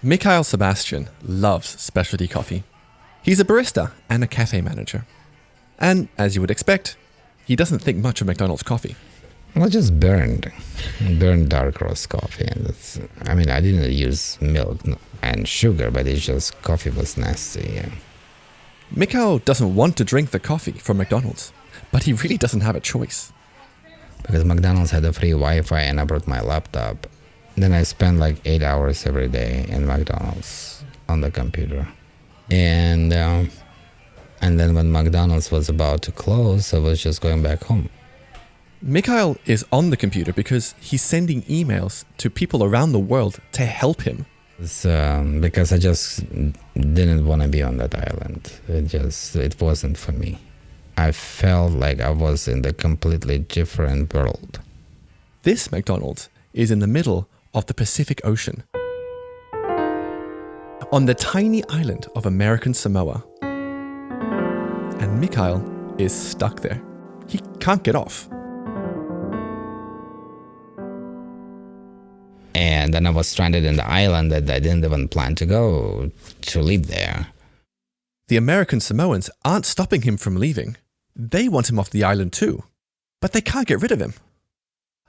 Mikhail Sebastian loves specialty coffee. He's a barista and a cafe manager. And as you would expect, he doesn't think much of McDonald's coffee. Well, just burned dark roast coffee. And I didn't use milk and sugar, but it's just coffee was nasty. Yeah. Mikhail doesn't want to drink the coffee from McDonald's, but he really doesn't have a choice. Because McDonald's had a free Wi-Fi and I brought my laptop. Then I spent like 8 hours every day in McDonald's on the computer. And then when McDonald's was about to close, I was just going back home. Mikhail is on the computer because he's sending emails to people around the world to help him. It's, because I just didn't want to be on that island. It wasn't for me. I felt like I was in a completely different world. This McDonald's is in the middle of the Pacific Ocean, on the tiny island of American Samoa. And Mikhail is stuck there. He can't get off. And then I was stranded in the island that I didn't even plan to live there. The American Samoans aren't stopping him from leaving. They want him off the island too, but they can't get rid of him.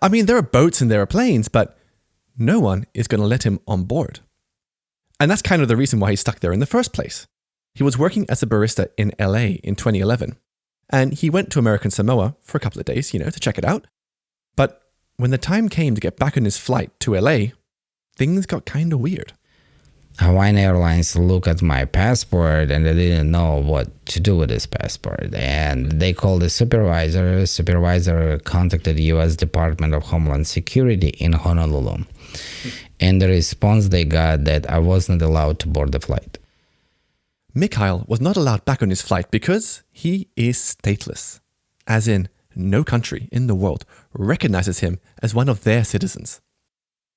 I mean, there are boats and there are planes, but no one is going to let him on board. And that's kind of the reason why he's stuck there in the first place. He was working as a barista in LA in 2011, and he went to American Samoa for a couple of days, to check it out. But when the time came to get back on his flight to LA, things got kind of weird. Hawaiian Airlines looked at my passport and they didn't know what to do with this passport. And they called the supervisor. Supervisor contacted the U.S. Department of Homeland Security in Honolulu. And the response they got that I wasn't allowed to board the flight. Mikhail was not allowed back on his flight because he is stateless. As in, no country in the world recognizes him as one of their citizens.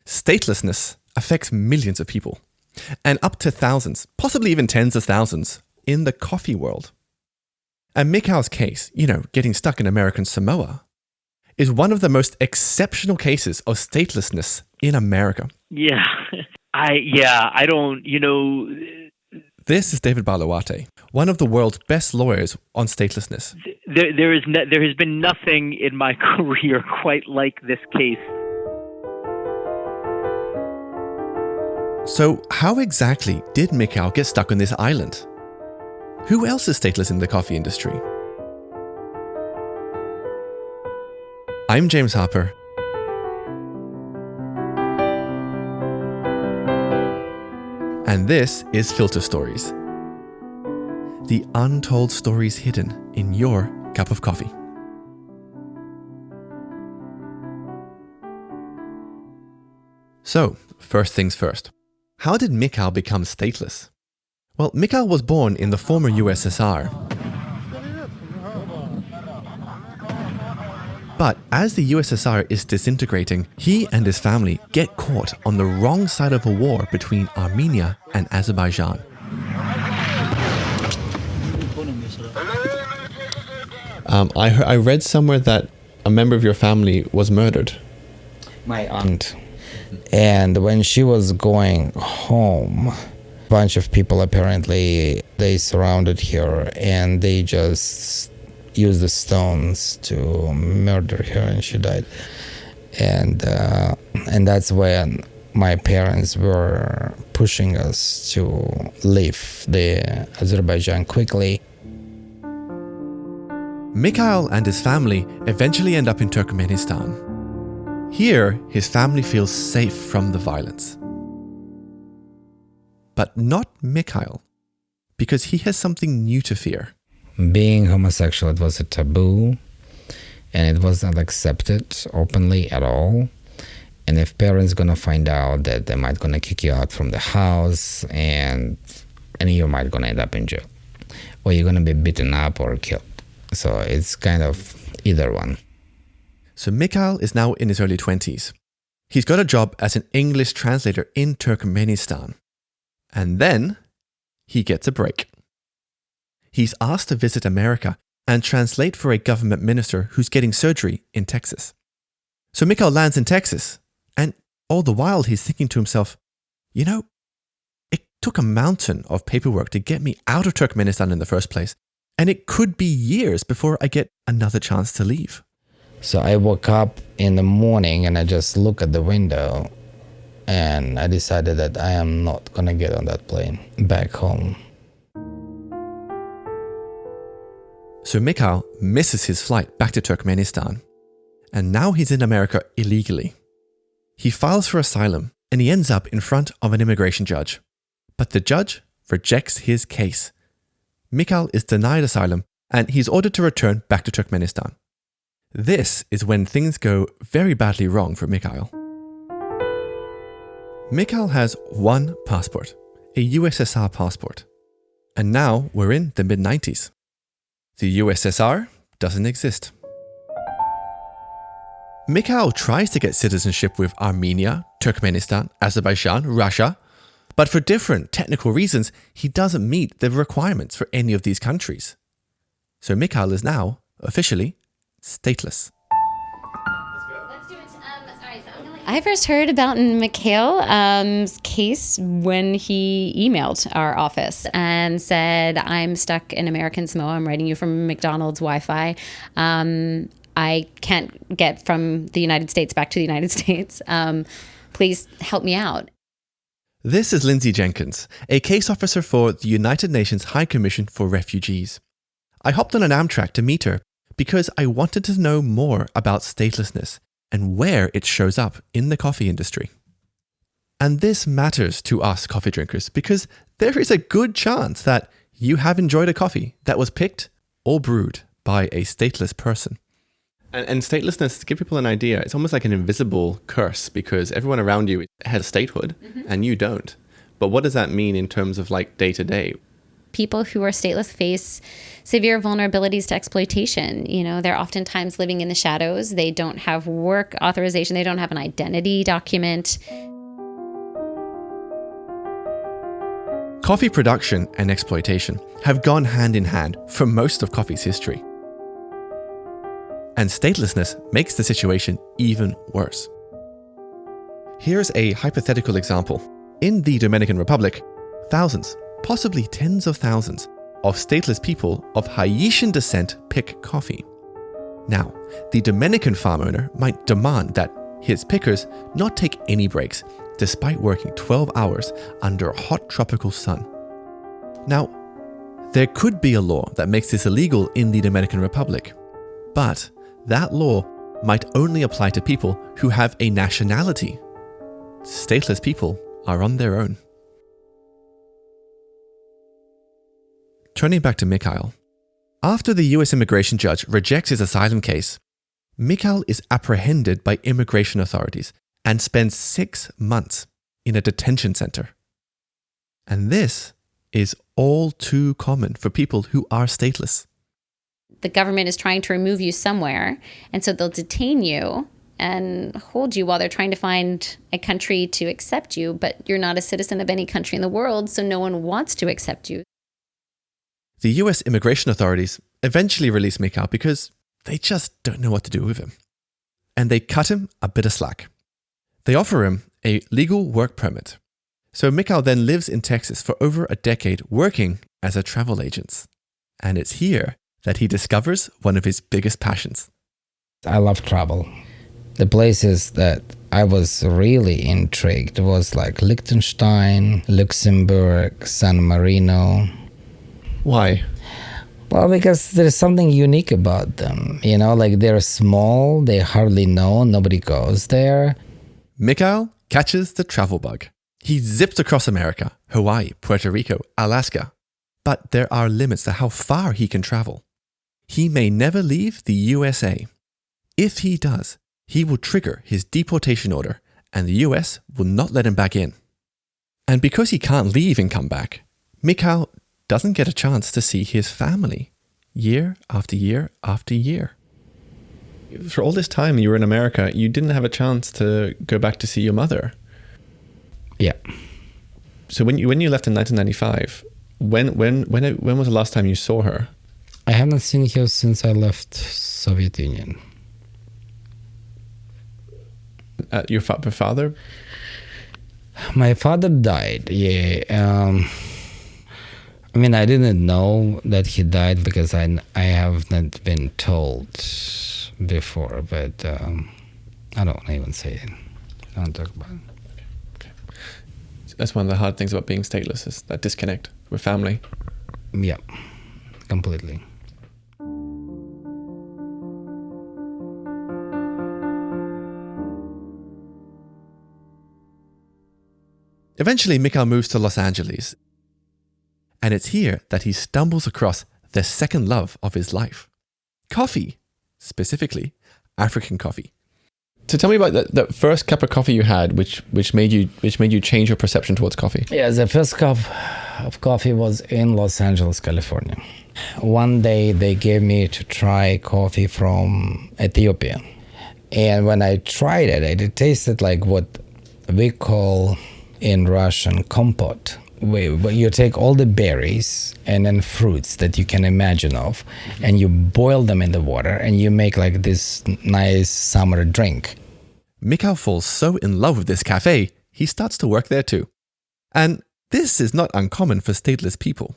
Statelessness affects millions of people. And up to thousands, possibly even tens of thousands, in the coffee world. And Mikhail's case, getting stuck in American Samoa, is one of the most exceptional cases of statelessness in America. Yeah, I don't, This is David Baluarte, one of the world's best lawyers on statelessness. There has been nothing in my career quite like this case. So how exactly did Mikhail get stuck on this island? Who else is stateless in the coffee industry? I'm James Harper. And this is Filter Stories. The untold stories hidden in your cup of coffee. So, first things first. How did Mikhail become stateless? Well, Mikhail was born in the former USSR. But as the USSR is disintegrating, he and his family get caught on the wrong side of a war between Armenia and Azerbaijan. I read somewhere that a member of your family was murdered. My aunt. And when she was going home, a bunch of people apparently, they surrounded her and they just used the stones to murder her and she died. And that's when my parents were pushing us to leave the Azerbaijan quickly. Mikhail and his family eventually end up in Turkmenistan. Here, his family feels safe from the violence. But not Mikhail, because he has something new to fear. Being homosexual, it was a taboo, and it was not accepted openly at all. And if parents gonna find out, that they might gonna kick you out from the house, and you might gonna end up in jail, or you're gonna be beaten up or killed. So it's kind of either one. So Mikhail is now in his early 20s. He's got a job as an English translator in Turkmenistan. And then he gets a break. He's asked to visit America and translate for a government minister who's getting surgery in Texas. So Mikhail lands in Texas, and all the while he's thinking to himself, took a mountain of paperwork to get me out of Turkmenistan in the first place, and it could be years before I get another chance to leave. So I woke up in the morning and I just look at the window and I decided that I am not going to get on that plane back home. So Mikhail misses his flight back to Turkmenistan, and now he's in America illegally. He files for asylum and he ends up in front of an immigration judge. But the judge rejects his case. Mikhail is denied asylum and he's ordered to return back to Turkmenistan. This is when things go very badly wrong for Mikhail. Mikhail has one passport, a USSR passport. And now we're in the mid-90s. The USSR doesn't exist. Mikhail tries to get citizenship with Armenia, Turkmenistan, Azerbaijan, Russia, but for different technical reasons, he doesn't meet the requirements for any of these countries. So Mikhail is now, officially, stateless. I first heard about Mikhail's case when he emailed our office and said, I'm stuck in American Samoa. I'm writing you from McDonald's Wi-Fi. I can't get from the United States back to the United States. Please help me out. This is Lindsay Jenkins, a case officer for the United Nations High Commission for Refugees. I hopped on an Amtrak to meet her because I wanted to know more about statelessness and where it shows up in the coffee industry. And this matters to us coffee drinkers because there is a good chance that you have enjoyed a coffee that was picked or brewed by a stateless person. And statelessness, to give people an idea, it's almost like an invisible curse because everyone around you has statehood and you don't. But what does that mean in terms of like day to day? People who are stateless face severe vulnerabilities to exploitation. You know, they're oftentimes living in the shadows. They don't have work authorization. They don't have an identity document. Coffee production and exploitation have gone hand in hand for most of coffee's history. And statelessness makes the situation even worse. Here's a hypothetical example. In the Dominican Republic, thousands, possibly tens of thousands, of stateless people of Haitian descent pick coffee. Now, the Dominican farm owner might demand that his pickers not take any breaks, despite working 12 hours under a hot tropical sun. Now, there could be a law that makes this illegal in the Dominican Republic, but that law might only apply to people who have a nationality. Stateless people are on their own. Turning back to Mikhail. After the US immigration judge rejects his asylum case, Mikhail is apprehended by immigration authorities and spends 6 months in a detention center. And this is all too common for people who are stateless. The government is trying to remove you somewhere, and so they'll detain you and hold you while they're trying to find a country to accept you, but you're not a citizen of any country in the world, so no one wants to accept you. The US immigration authorities eventually release Mikhail because they just don't know what to do with him. And they cut him a bit of slack. They offer him a legal work permit. So Mikhail then lives in Texas for over a decade working as a travel agent. And it's here that he discovers one of his biggest passions. I love travel. The places that I was really intrigued was like Liechtenstein, Luxembourg, San Marino. Why? Well, because there's something unique about them. You know, like they're small, they hardly know, nobody goes there. Mikhail catches the travel bug. He zips across America, Hawaii, Puerto Rico, Alaska. But there are limits to how far he can travel. He may never leave the USA. If he does, he will trigger his deportation order and the US will not let him back in. And because he can't leave and come back, Mikhail doesn't get a chance to see his family year after year after year. For all this time you were in America, you didn't have a chance to go back to see your mother. Yeah. So when you left in 1995, when was the last time you saw her? I haven't seen her since I left Soviet Union. Your father? My father died, yeah. I mean, I didn't know that he died because I have not been told before, but I don't even say it. I don't talk about it. Okay. That's one of the hard things about being stateless, is that disconnect with family. Yeah, completely. Eventually, Mikhail moves to Los Angeles. And it's here that he stumbles across the second love of his life. Coffee. Specifically, African coffee. So tell me about that first cup of coffee you had, which made you change your perception towards coffee. Yeah, the first cup of coffee was in Los Angeles, California. One day they gave me to try coffee from Ethiopia. And when I tried it, it tasted like what we call in Russian compote. Where you take all the berries and then fruits that you can imagine of, and you boil them in the water, and you make like this nice summer drink. Mikhail falls so in love with this cafe, he starts to work there too. And this is not uncommon for stateless people.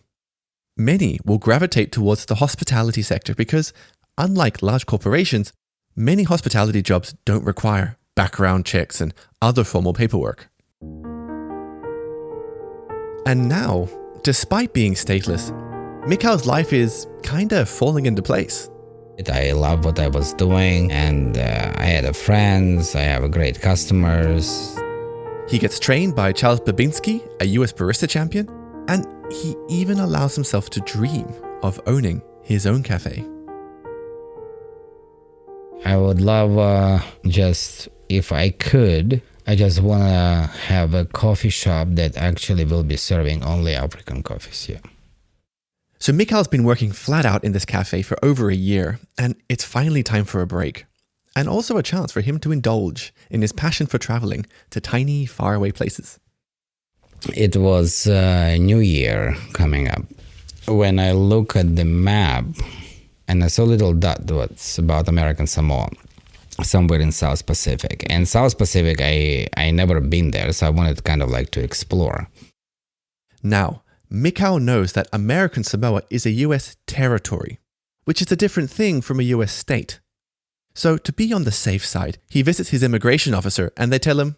Many will gravitate towards the hospitality sector because, unlike large corporations, many hospitality jobs don't require background checks and other formal paperwork. And now, despite being stateless, Mikhail's life is kinda falling into place. I love what I was doing, and I had friends, I have great customers. He gets trained by Charles Babinski, a US barista champion, and he even allows himself to dream of owning his own cafe. I would love just, if I could, I just want to have a coffee shop that actually will be serving only African coffees, yeah. So Mikhail's been working flat out in this cafe for over a year, and it's finally time for a break. And also a chance for him to indulge in his passion for traveling to tiny, faraway places. It was New Year coming up. When I look at the map, and I saw a little dot that's about American Samoa, somewhere in South Pacific. And South Pacific, I never been there, so I wanted kind of like to explore. Now, Mikhail knows that American Samoa is a US territory, which is a different thing from a US state. So to be on the safe side, he visits his immigration officer and they tell him,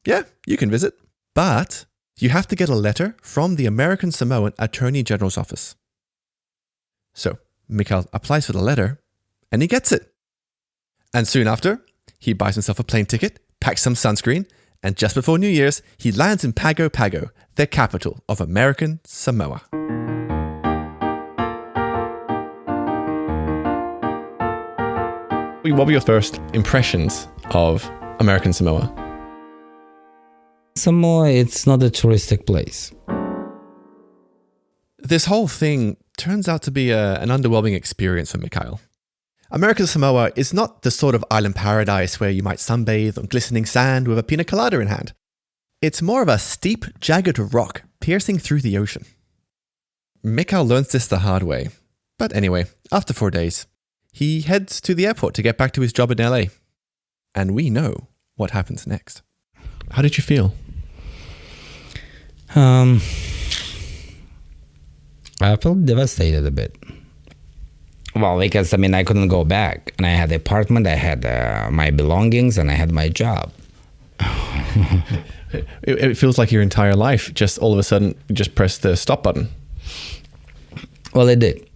yeah, you can visit, but you have to get a letter from the American Samoan Attorney General's office. So Mikhail applies for the letter and he gets it. And soon after, he buys himself a plane ticket, packs some sunscreen, and just before New Year's, he lands in Pago Pago, the capital of American Samoa. What were your first impressions of American Samoa? Samoa, it's not a touristic place. This whole thing turns out to be an underwhelming experience for Mikhail. American Samoa is not the sort of island paradise where you might sunbathe on glistening sand with a pina colada in hand. It's more of a steep, jagged rock piercing through the ocean. Mikhail learns this the hard way. But anyway, after 4 days, he heads to the airport to get back to his job in LA. And we know what happens next. How did you feel? I felt devastated a bit. Well, because, I couldn't go back. And I had the apartment, I had my belongings, and I had my job. It feels like your entire life just all of a sudden just pressed the stop button. Well, it did.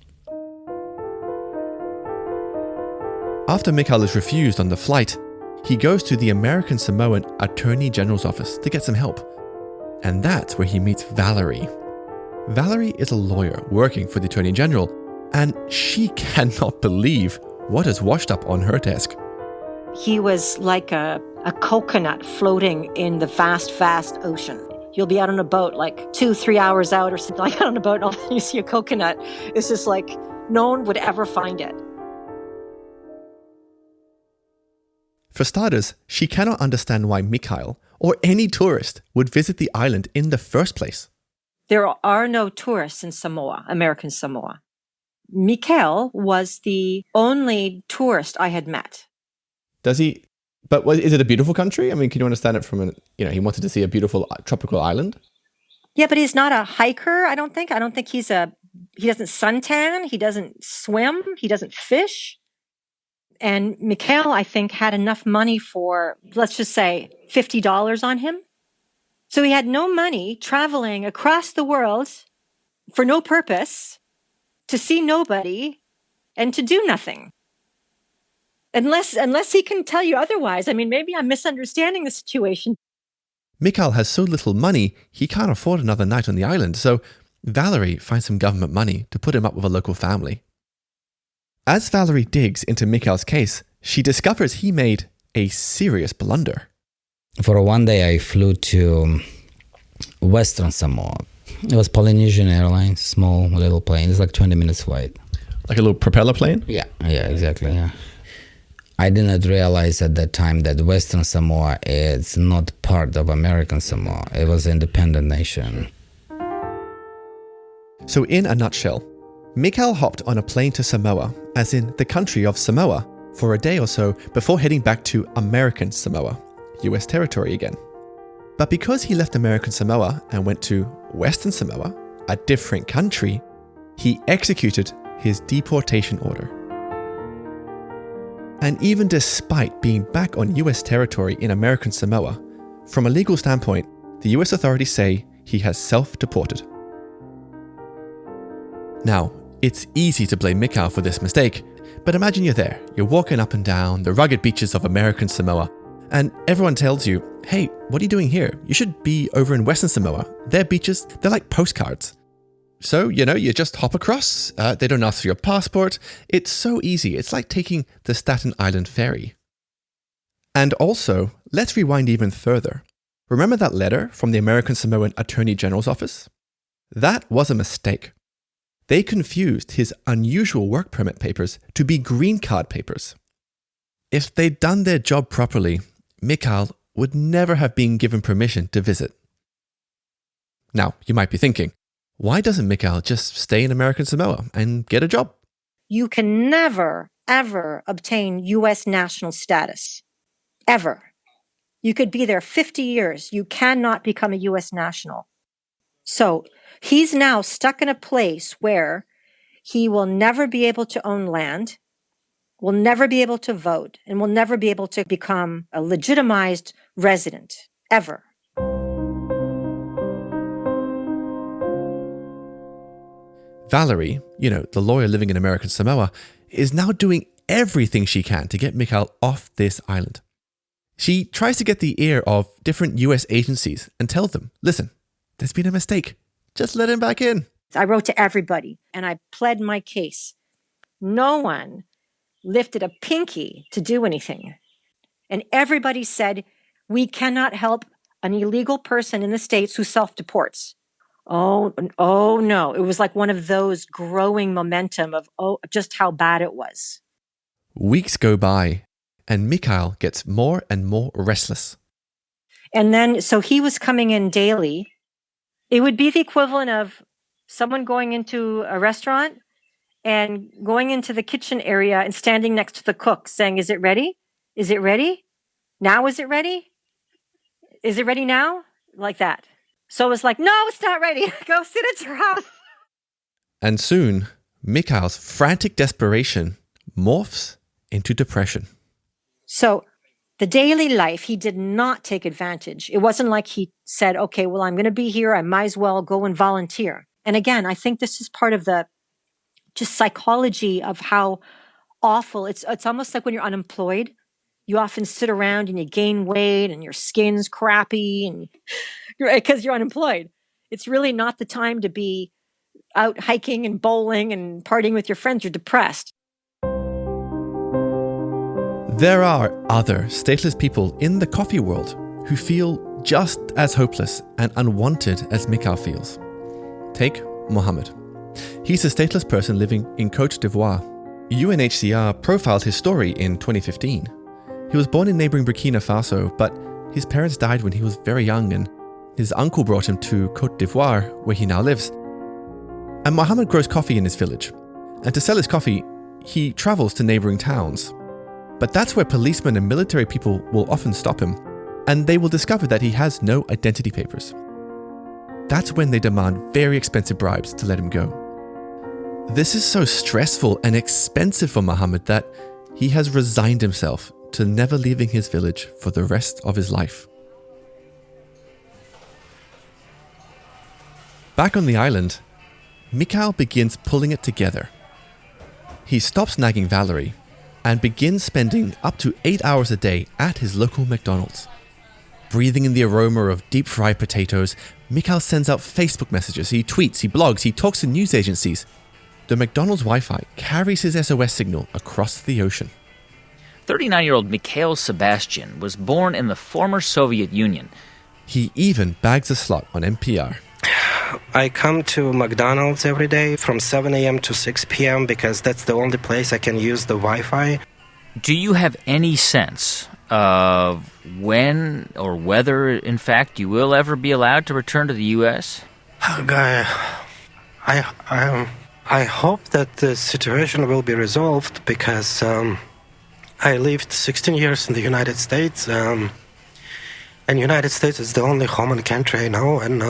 After Mikhail is refused on the flight, he goes to the American Samoan Attorney General's office to get some help. And that's where he meets Valerie. Valerie is a lawyer working for the Attorney General, and she cannot believe what has washed up on her desk. He was like a coconut floating in the vast, vast ocean. You'll be out on a boat like 2-3 hours out or something like that on a boat, and all of a sudden you see a coconut. It's just like no one would ever find it. For starters, she cannot understand why Mikhail or any tourist would visit the island in the first place. There are no tourists in Samoa, American Samoa. Mikhail was the only tourist I had met. Does he But is it a beautiful country? I mean, can you understand it from he wanted to see a beautiful tropical island? Yeah, but he's not a hiker, I don't think. I don't think he doesn't suntan, he doesn't swim, he doesn't fish. And Mikhail, I think, had enough money for, let's just say, $50 on him. So he had no money traveling across the world for no purpose, to see nobody, and to do nothing. Unless he can tell you otherwise. I mean, maybe I'm misunderstanding the situation. Mikhail has so little money, he can't afford another night on the island, so Valerie finds some government money to put him up with a local family. As Valerie digs into Mikhail's case, she discovers he made a serious blunder. For one day, I flew to Western Samoa. It was Polynesian Airlines, small little plane. It's like 20 minutes flight. Like a little propeller plane? Yeah, exactly, yeah. I did not realize at that time that Western Samoa is not part of American Samoa. It was an independent nation. So in a nutshell, Mikhail hopped on a plane to Samoa, as in the country of Samoa, for a day or so before heading back to American Samoa, US territory again. But because he left American Samoa and went to Western Samoa, a different country, he executed his deportation order. And even despite being back on US territory in American Samoa, from a legal standpoint, the US authorities say he has self-deported. Now, it's easy to blame Mikhail for this mistake, but imagine you're walking up and down the rugged beaches of American Samoa, and everyone tells you, hey, what are you doing here? You should be over in Western Samoa. Their beaches, they're like postcards. So, you just hop across. They don't ask for your passport. It's so easy. It's like taking the Staten Island ferry. And also, let's rewind even further. Remember that letter from the American Samoan Attorney General's office? That was a mistake. They confused his unusual work permit papers to be green card papers. If they'd done their job properly, Mikhail would never have been given permission to visit. Now, you might be thinking, why doesn't Mikhail just stay in American Samoa and get a job? You can never, ever obtain U.S. national status. Ever. You could be there 50 years. You cannot become a U.S. national. So he's now stuck in a place where he will never be able to own land, will never be able to vote, and will never be able to become a legitimized resident, ever. Valerie, the lawyer living in American Samoa, is now doing everything she can to get Mikhail off this island. She tries to get the ear of different US agencies and tell them, listen, there's been a mistake. Just let him back in. I wrote to everybody and I pled my case. No one lifted a pinky to do anything. And everybody said, we cannot help an illegal person in the States who self-deports. Oh no. It was like one of those growing momentum of, just how bad it was. Weeks go by and Mikhail gets more and more restless. And then, so he was coming in daily. It would be the equivalent of someone going into a restaurant and going into the kitchen area and standing next to the cook saying, is it ready? Is it ready? Now is it ready? Is it ready now? Like that. So it was like, no, it's not ready. Go sit at your house. And soon, Mikhail's frantic desperation morphs into depression. So the daily life, he did not take advantage. It wasn't like he said, okay, well, I'm going to be here. I might as well go and volunteer. And again, I think this is part of the just psychology of how awful. It's almost like when you're unemployed. You often sit around and you gain weight and your skin's crappy and because you're unemployed. It's really not the time to be out hiking and bowling and partying with your friends. You're depressed. There are other stateless people in the coffee world who feel just as hopeless and unwanted as Mikhail feels. Take Mohammed. He's a stateless person living in Côte d'Ivoire. UNHCR profiled his story in 2015. He was born in neighboring Burkina Faso, but his parents died when he was very young and his uncle brought him to Côte d'Ivoire, where he now lives. And Mohammed grows coffee in his village. And to sell his coffee, he travels to neighboring towns. But that's where policemen and military people will often stop him, and they will discover that he has no identity papers. That's when they demand very expensive bribes to let him go. This is so stressful and expensive for Muhammad that he has resigned himself to never leaving his village for the rest of his life. Back on the island, Mikhail begins pulling it together. He stops nagging Valerie and begins spending up to 8 hours a day at his local McDonald's. Breathing in the aroma of deep fried potatoes, Mikhail sends out Facebook messages, he tweets, he blogs, he talks to news agencies. The McDonald's Wi-Fi carries his SOS signal across the ocean. 39-year-old Mikhail Sebastian was born in the former Soviet Union. He even bags a slot on NPR. I come to McDonald's every day from 7 a.m. to 6 p.m. because that's the only place I can use the Wi-Fi. Do you have any sense of when or whether, in fact, you will ever be allowed to return to the U.S.? I hope that the situation will be resolved because I lived 16 years in the United States, and the United States is the only home and country I know, and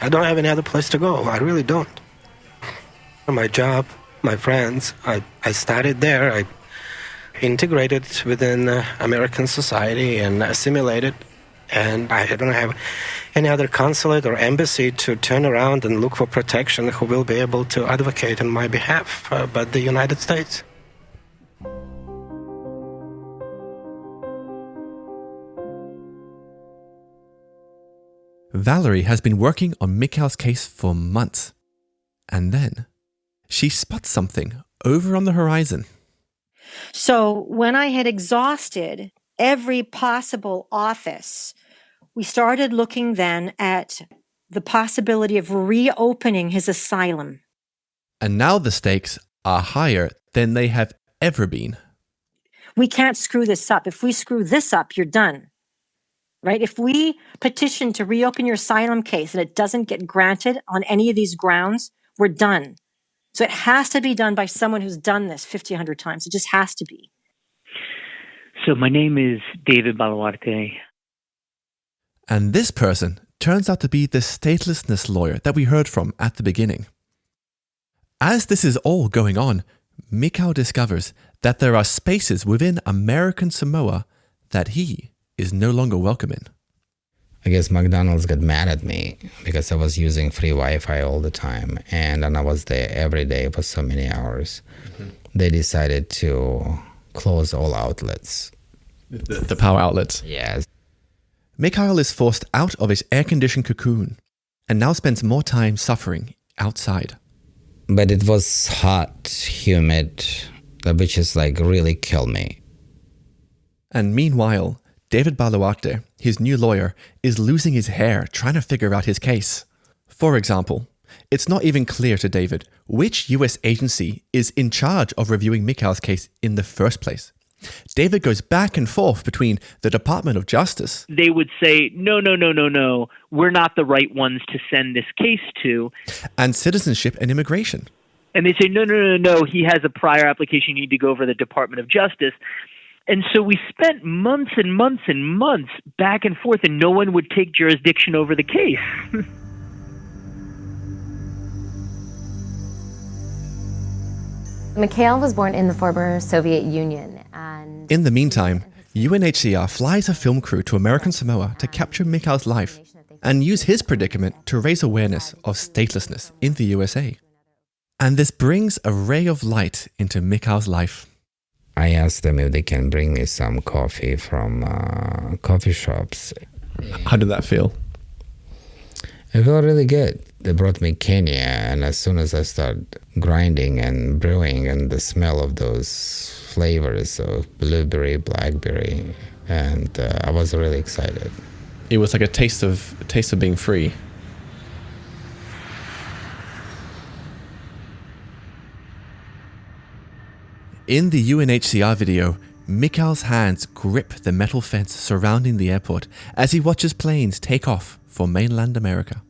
I don't have any other place to go. I really don't. My job, my friends, I started there. I integrated within American society and assimilated. And I don't have any other consulate or embassy to turn around and look for protection who will be able to advocate on my behalf but the United States. Valerie has been working on Mikhail's case for months. And then she spots something over on the horizon. So when I had exhausted every possible office, we started looking then at the possibility of reopening his asylum. And now the stakes are higher than they have ever been. We can't screw this up. If we screw this up, you're done. Right? If we petition to reopen your asylum case and it doesn't get granted on any of these grounds, we're done. So it has to be done by someone who's done this 50, 100 times. It just has to be. So my name is David Baluarte. And this person turns out to be the statelessness lawyer that we heard from at the beginning. As this is all going on, Mikhail discovers that there are spaces within American Samoa that he is no longer welcome in. I guess McDonald's got mad at me because I was using free Wi-Fi all the time and I was there every day for so many hours. Mm-hmm. They decided to close all outlets. The power outlets? Yes. Mikhail is forced out of his air-conditioned cocoon and now spends more time suffering outside. But it was hot, humid, which is like really killed me. And meanwhile, David Baluarte, his new lawyer, is losing his hair trying to figure out his case. For example, it's not even clear to David which US agency is in charge of reviewing Mikhail's case in the first place. David goes back and forth between the Department of Justice. They would say, no, we're not the right ones to send this case to. And Citizenship and Immigration. And they say, no, he has a prior application, you need to go over the Department of Justice. And so we spent months and months and months back and forth, and no one would take jurisdiction over the case. Mikhail was born in the former Soviet Union. And in the meantime, UNHCR flies a film crew to American Samoa to capture Mikhail's life and use his predicament to raise awareness of statelessness in the USA. And this brings a ray of light into Mikhail's life. I asked them if they can bring me some coffee from coffee shops. How did that feel? It felt really good. They brought me Kenya, and as soon as I started grinding and brewing, and the smell of those flavors of blueberry, blackberry, and I was really excited. It was like a taste of being free. In the UNHCR video, Mikhail's hands grip the metal fence surrounding the airport as he watches planes take off for mainland America.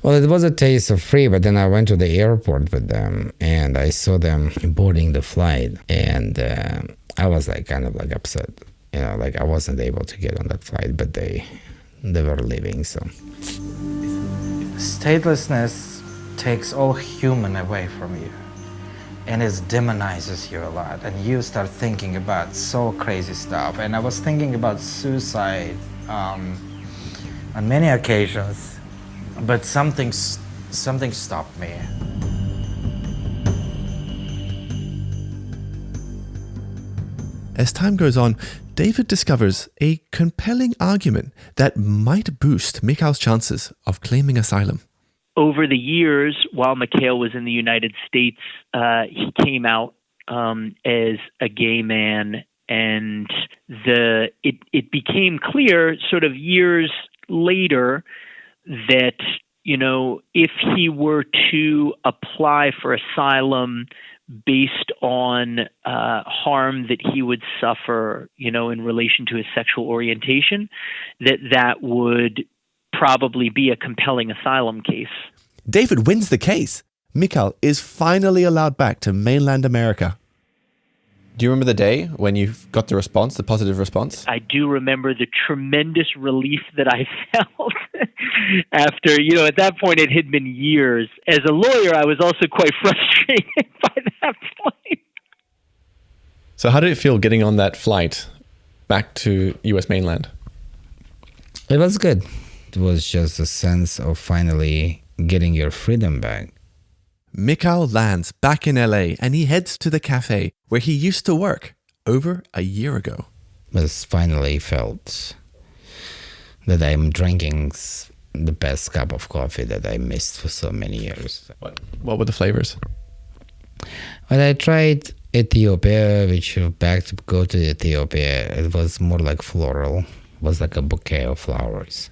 Well, it was a taste of free, but then I went to the airport with them and I saw them boarding the flight, and I was like kind of like upset. Like I wasn't able to get on that flight, but they were leaving, so. Statelessness takes all human away from you, and it demonizes you a lot, and you start thinking about so crazy stuff. And I was thinking about suicide on many occasions, but something stopped me. As time goes on, David discovers a compelling argument that might boost Mikhail's chances of claiming asylum. Over the years, while Mikhail was in the United States, he came out as a gay man, and it became clear sort of years later that, if he were to apply for asylum based on harm that he would suffer, in relation to his sexual orientation, that would probably be a compelling asylum case. David wins the case. Mikhail is finally allowed back to mainland America. Do you remember the day when you got the response, the positive response? I do remember the tremendous relief that I felt after, at that point it had been years. As a lawyer, I was also quite frustrated by that point. So how did it feel getting on that flight back to US mainland? It was good. It was just a sense of finally getting your freedom back. Mikhail lands back in LA and he heads to the cafe where he used to work over a year ago. Just finally felt that I'm drinking the best cup of coffee that I missed for so many years. What were the flavors? When I tried Ethiopia, which back to go to Ethiopia, it was more like floral. It was like a bouquet of flowers.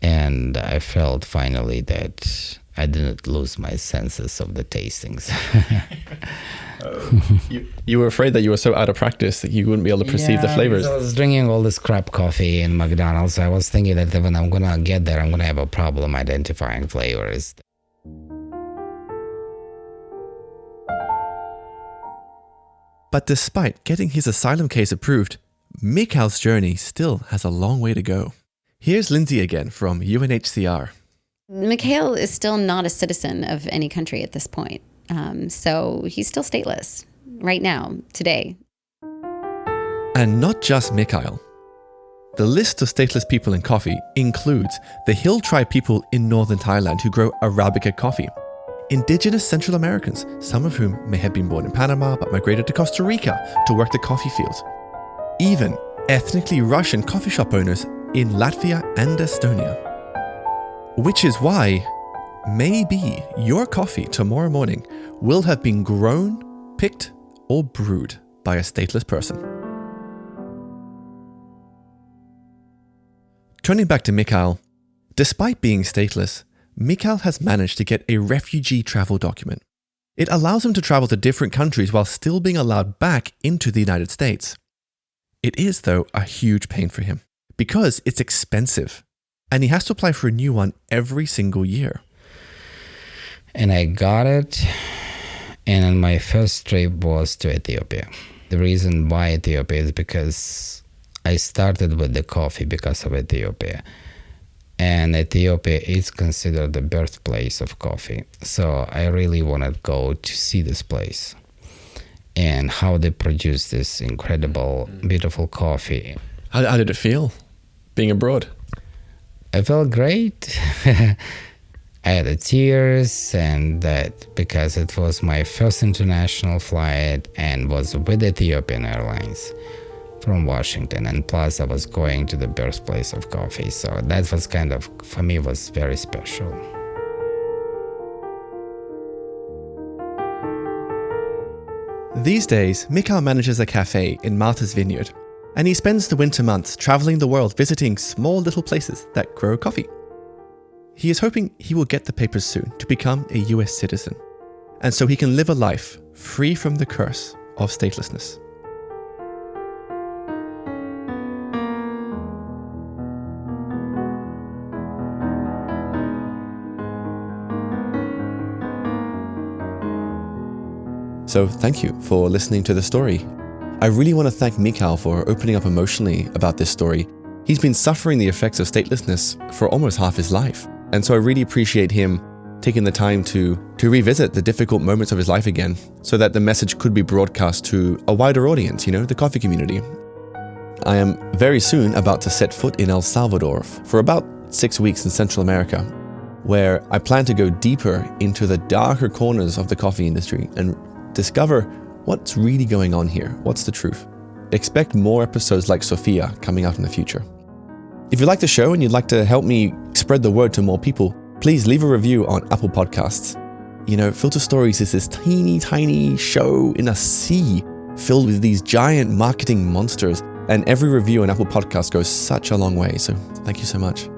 And I felt finally that I didn't lose my senses of the tastings. You were afraid that you were so out of practice that you wouldn't be able to perceive the flavors. I was drinking all this crap coffee in McDonald's. I was thinking that when I'm going to get there, I'm going to have a problem identifying flavors. But despite getting his asylum case approved, Mikhail's journey still has a long way to go. Here's Lindsay again from UNHCR. Mikhail is still not a citizen of any country at this point. So he's still stateless right now, today. And not just Mikhail. The list of stateless people in coffee includes the Hill tribe people in northern Thailand who grow Arabica coffee, indigenous Central Americans, some of whom may have been born in Panama but migrated to Costa Rica to work the coffee fields, even ethnically Russian coffee shop owners in Latvia and Estonia. Which is why maybe your coffee tomorrow morning will have been grown, picked, or brewed by a stateless person. Turning back to Mikhail, despite being stateless, Mikhail has managed to get a refugee travel document. It allows him to travel to different countries while still being allowed back into the United States. It is, though, a huge pain for him because it's expensive. And he has to apply for a new one every single year. And I got it. And then my first trip was to Ethiopia. The reason why Ethiopia is because I started with the coffee because of Ethiopia. And Ethiopia is considered the birthplace of coffee. So I really want to go to see this place and how they produce this incredible, beautiful coffee. How did it feel being abroad? I felt great. I had the tears, and that because it was my first international flight and was with Ethiopian Airlines from Washington, and plus I was going to the birthplace of coffee, so that was kind of, for me, was very special. These days, Mikhail manages a cafe in Martha's Vineyard, and he spends the winter months traveling the world visiting small little places that grow coffee. He is hoping he will get the papers soon to become a US citizen, and so he can live a life free from the curse of statelessness. So thank you for listening to the story. I really want to thank Mikhail for opening up emotionally about this story. He's been suffering the effects of statelessness for almost half his life. And so I really appreciate him taking the time to revisit the difficult moments of his life again, so that the message could be broadcast to a wider audience, the coffee community. I am very soon about to set foot in El Salvador for about 6 weeks in Central America, where I plan to go deeper into the darker corners of the coffee industry and discover what's really going on here. What's the truth? Expect more episodes like Sophia coming out in the future. If you like the show and you'd like to help me spread the word to more people, please leave a review on Apple Podcasts. Filter Stories is this teeny, tiny show in a sea filled with these giant marketing monsters, and every review on Apple Podcasts goes such a long way, so thank you so much.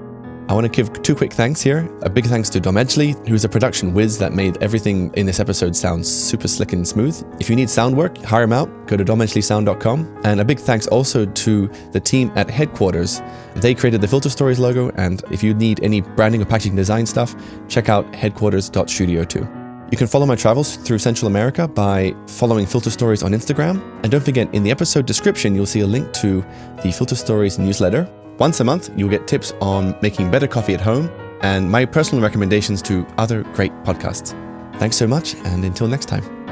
I want to give 2 quick thanks here. A big thanks to Dom Edgley, who's a production whiz that made everything in this episode sound super slick and smooth. If you need sound work, hire him out. Go to domedgleysound.com. And a big thanks also to the team at Headquarters. They created the Filter Stories logo, and if you need any branding or packaging design stuff, check out headquarters.studio too. You can follow my travels through Central America by following Filter Stories on Instagram. And don't forget, in the episode description, you'll see a link to the Filter Stories newsletter. Once a month, you'll get tips on making better coffee at home and my personal recommendations to other great podcasts. Thanks so much, and until next time.